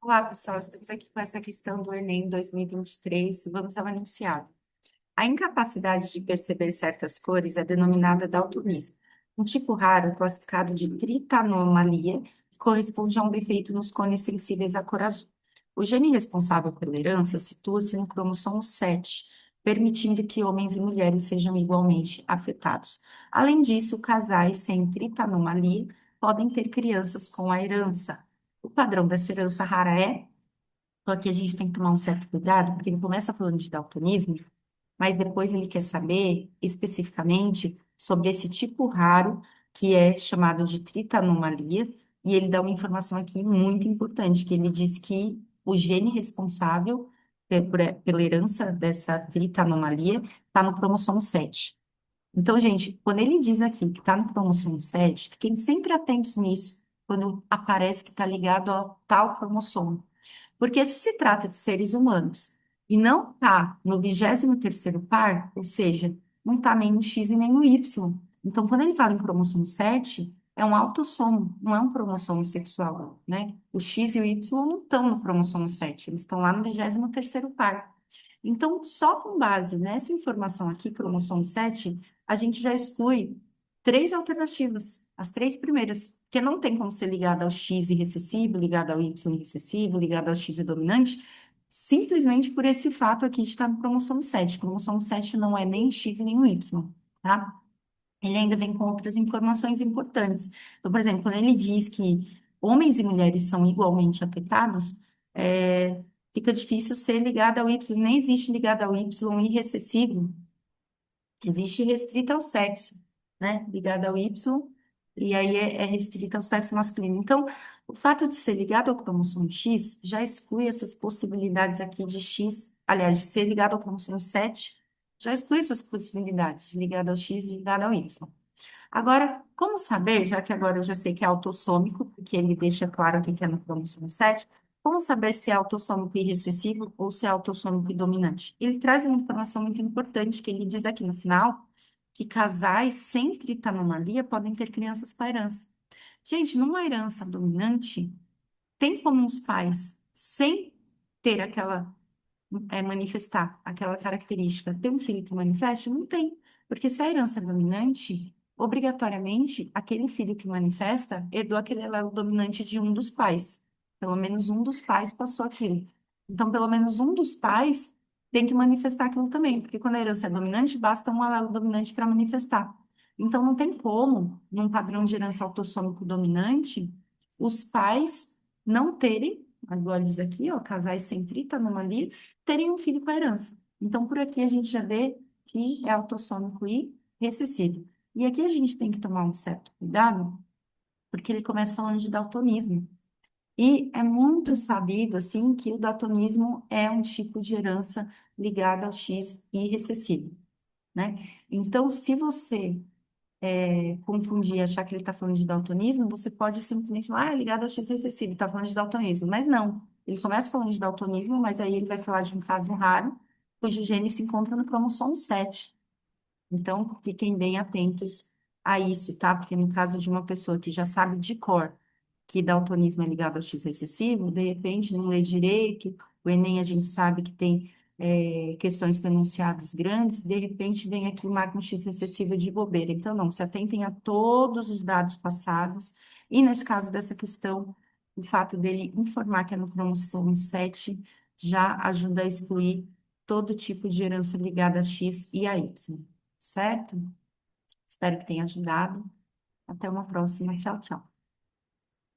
Olá, pessoal. Estamos aqui com essa questão do Enem 2023. Vamos ao enunciado. A incapacidade de perceber certas cores é denominada daltonismo. Um tipo raro é classificado de tritanomalia, que corresponde a um defeito nos cones sensíveis à cor azul. O gene responsável pela herança situa-se no cromossomo 7, permitindo que homens e mulheres sejam igualmente afetados. Além disso, casais sem tritanomalia podem ter crianças com a herança. O padrão dessa herança rara é, só que a gente tem que tomar um certo cuidado, porque ele começa falando de daltonismo, mas depois ele quer saber especificamente sobre esse tipo raro que é chamado de tritanomalia, e ele dá uma informação aqui muito importante, que ele diz que o gene responsável pela herança dessa tritanomalia está no cromossomo 7. Então, gente, quando ele diz aqui que está no cromossomo 7, fiquem sempre atentos nisso, quando aparece que está ligado ao tal cromossomo. Porque se trata de seres humanos e não está no 23º par, ou seja, não está nem no X e nem no Y. Então, quando ele fala em cromossomo 7, é um autossomo, não é um cromossomo sexual, né? O X e o Y não estão no cromossomo 7, eles estão lá no 23º par. Então, só com base nessa informação aqui, cromossomo 7, a gente já exclui três alternativas, as três primeiras, porque não tem como ser ligada ao X e recessivo, ligada ao Y e recessivo, ligada ao X e dominante, simplesmente por esse fato aqui de estar no cromossomo 7. O cromossomo 7 não é nem o X e nem o Y, tá? Ele ainda vem com outras informações importantes. Então, por exemplo, quando ele diz que homens e mulheres são igualmente afetados, fica difícil ser ligado ao Y, nem existe ligado ao Y e recessivo, existe restrita ao sexo, né? Ligada ao Y, e aí é restrita ao sexo masculino. Então, o fato de ser ligado ao cromossomo X já exclui essas possibilidades aqui de X, aliás, de ser ligado ao cromossomo 7, já exclui essas possibilidades, ligado ao X e ligado ao Y. Agora, como saber, já que agora eu já sei que é autossômico, porque ele deixa claro aqui que é no cromossomo 7, como saber se é autossômico e recessivo ou se é autossômico e dominante? Ele traz uma informação muito importante, que ele diz aqui no final, que casais sem tritanomalia podem ter crianças com herança. Gente, numa herança dominante, tem como os pais, sem ter aquela manifestar aquela característica, ter um filho que manifeste? Não tem. Porque se a herança é dominante, obrigatoriamente, aquele filho que manifesta herdou aquele alelo dominante de um dos pais. Pelo menos um dos pais passou aquilo. Então, pelo menos um dos pais tem que manifestar aquilo também, porque quando a herança é dominante, basta um alelo dominante para manifestar. Então, não tem como, num padrão de herança autossômico dominante, os pais não terem, agora diz aqui, ó, casais sem tritanomalia, terem um filho com a herança. Então, por aqui a gente já vê que é autossômico e recessivo. E aqui a gente tem que tomar um certo cuidado, porque ele começa falando de daltonismo. E é muito sabido, assim, que o daltonismo é um tipo de herança ligada ao X e recessivo, né? Então, se você confundir, achar que ele está falando de daltonismo, você pode simplesmente falar, é ligado ao X recessivo, está falando de daltonismo. Mas não. Ele começa falando de daltonismo, mas aí ele vai falar de um caso raro, cujo gene se encontra no cromossomo 7. Então, fiquem bem atentos a isso, tá? Porque no caso de uma pessoa que já sabe de cor que daltonismo é ligado ao X recessivo, de repente não lê direito, o Enem a gente sabe que tem questões com enunciados grandes, de repente vem aqui marca um X recessivo de bobeira. Então, não, se atentem a todos os dados passados, e nesse caso dessa questão, o fato dele informar que é no cromossomo 7 já ajuda a excluir todo tipo de herança ligada a X e a Y, certo? Espero que tenha ajudado. Até uma próxima. Tchau, tchau.